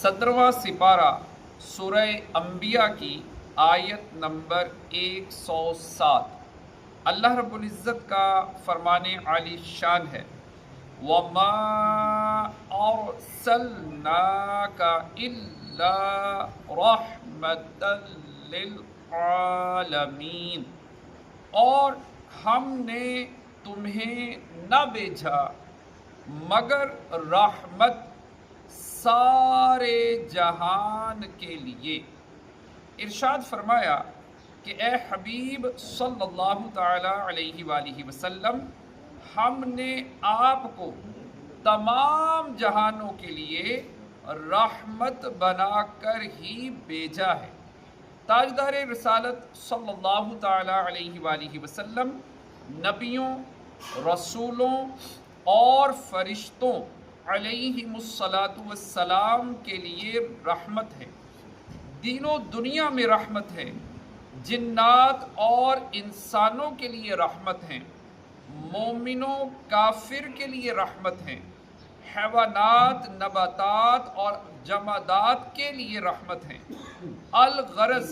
17واں سپارہ سورہ انبیاء کی آیت نمبر 107۔ اللہ رب العزت کا فرمان عالی شان ہے، وَمَا أَرْسَلْنَاكَ إِلَّا رَحْمَةً لِلْعَالَمِينَ، اور ہم نے تمہیں نہ بھیجا مگر رحمت سارے جہان کے لیے۔ ارشاد فرمایا کہ اے حبیب صلی اللہ تعالی علیہ وآلہ وسلم، ہم نے آپ کو تمام جہانوں کے لیے رحمت بنا کر ہی بھیجا ہے۔ تاجدار رسالت صلی اللہ تعالی علیہ وآلہ وسلم نبیوں، رسولوں اور فرشتوں علیہم السلام کے لیے رحمت ہے، دین و دنیا میں رحمت ہے، جنات اور انسانوں کے لیے رحمت ہیں، مومنوں کافر کے لیے رحمت ہیں، حیوانات، نباتات اور جمادات کے لیے رحمت ہیں۔ الغرض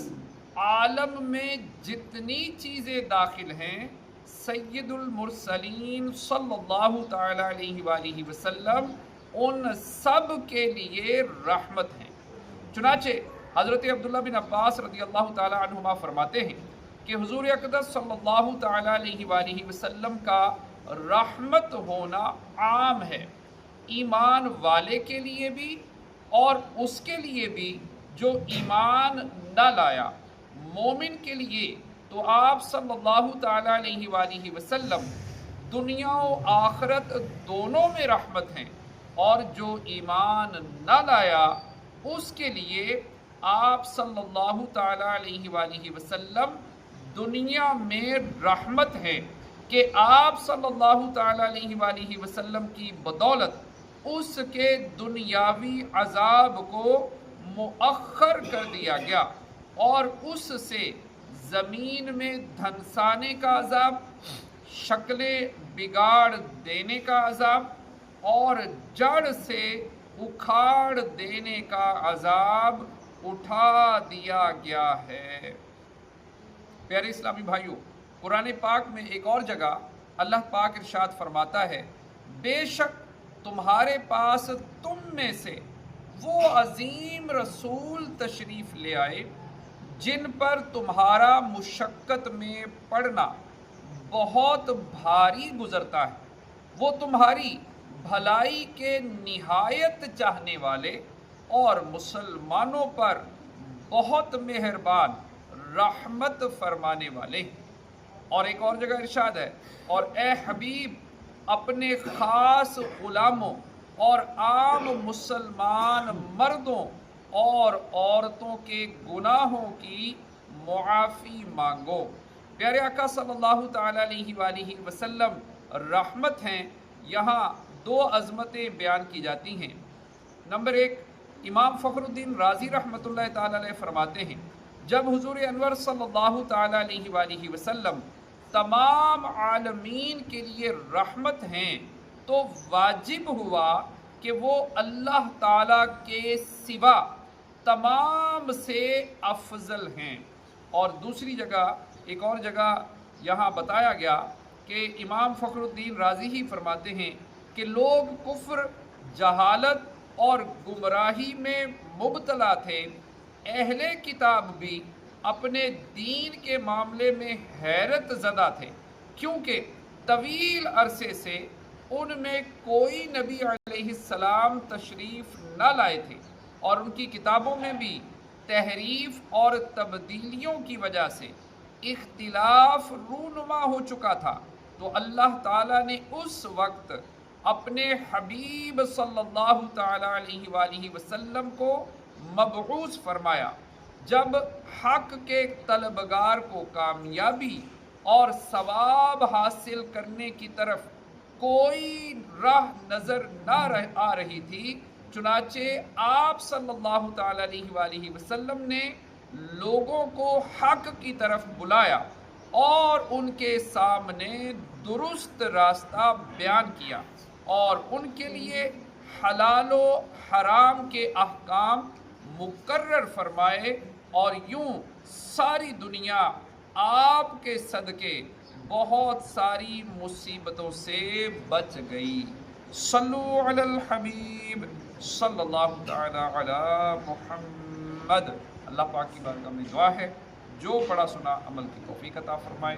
عالم میں جتنی چیزیں داخل ہیں، سید المرسلین صلی اللہ تعالی علیہ وآلہ وسلم ان سب کے لیے رحمت ہیں۔ چنانچہ حضرت عبداللہ بن عباس رضی اللہ تعالی عنہما فرماتے ہیں کہ حضور اقدس صلی اللہ تعالی علیہ وآلہ وسلم کا رحمت ہونا عام ہے، ایمان والے کے لیے بھی اور اس کے لیے بھی جو ایمان نہ لایا۔ مومن کے لیے تو آپ صلی اللہ تعالی علیہ وآلہ وسلم دنیا و آخرت دونوں میں رحمت ہیں، اور جو ایمان نہ لایا اس کے لیے آپ صلی اللہ تعالی علیہ وآلہ وسلم دنیا میں رحمت ہے کہ آپ صلی اللہ تعالی علیہ وآلہ وسلم کی بدولت اس کے دنیاوی عذاب کو مؤخر کر دیا گیا، اور اس سے زمین میں دھنسانے کا عذاب، شکلیں بگاڑ دینے کا عذاب اور جڑ سے اکھاڑ دینے کا عذاب اٹھا دیا گیا ہے۔ پیارے اسلامی بھائیوں، قرآن پاک میں ایک اور جگہ اللہ پاک ارشاد فرماتا ہے، بے شک تمہارے پاس تم میں سے وہ عظیم رسول تشریف لے آئے جن پر تمہارا مشقت میں پڑنا بہت بھاری گزرتا ہے، وہ تمہاری بھلائی کے نہایت چاہنے والے اور مسلمانوں پر بہت مہربان رحمت فرمانے والے۔ اور ایک اور جگہ ارشاد ہے، اور اے حبیب اپنے خاص غلاموں اور عام مسلمان مردوں اور عورتوں کے گناہوں کی معافی مانگو۔ پیارے آقا صلی اللہ تعالی علیہ وآلہ وسلم رحمت ہیں۔ یہاں دو عظمتیں بیان کی جاتی ہیں۔ نمبر ایک، امام فخر الدین رازی رحمۃ اللہ تعالی علیہ فرماتے ہیں، جب حضور انور صلی اللہ تعالی علیہ وآلہ وسلم تمام عالمین کے لیے رحمت ہیں تو واجب ہوا کہ وہ اللہ تعالیٰ کے سوا تمام سے افضل ہیں۔ اور دوسری جگہ، ایک اور جگہ یہاں بتایا گیا کہ امام فخر الدین رازی ہی فرماتے ہیں کہ لوگ کفر، جہالت اور گمراہی میں مبتلا تھے، اہل کتاب بھی اپنے دین کے معاملے میں حیرت زدہ تھے، کیونکہ طویل عرصے سے ان میں کوئی نبی علیہ السلام تشریف نہ لائے تھے، اور ان کی کتابوں میں بھی تحریف اور تبدیلیوں کی وجہ سے اختلاف رونما ہو چکا تھا۔ تو اللہ تعالیٰ نے اس وقت اپنے حبیب صلی اللہ تعالی علیہ وآلہ وسلم کو مبعوث فرمایا، جب حق کے طلبگار کو کامیابی اور ثواب حاصل کرنے کی طرف کوئی راہ نظر نہ آ رہی تھی، چنانچہ آپ صلی اللہ تعالی علیہ وآلہ وسلم نے لوگوں کو حق کی طرف بلایا اور ان کے سامنے درست راستہ بیان کیا، اور ان کے لیے حلال و حرام کے احکام مقرر فرمائے، اور یوں ساری دنیا آپ کے صدقے بہت ساری مصیبتوں سے بچ گئی۔ صلو علی الحبیب صلی اللہ تعالی علی محمد۔ اللہ پاک کی بارگاہ میں دعا ہے جو پڑھا سنا عمل کی توفیق عطا فرمائے۔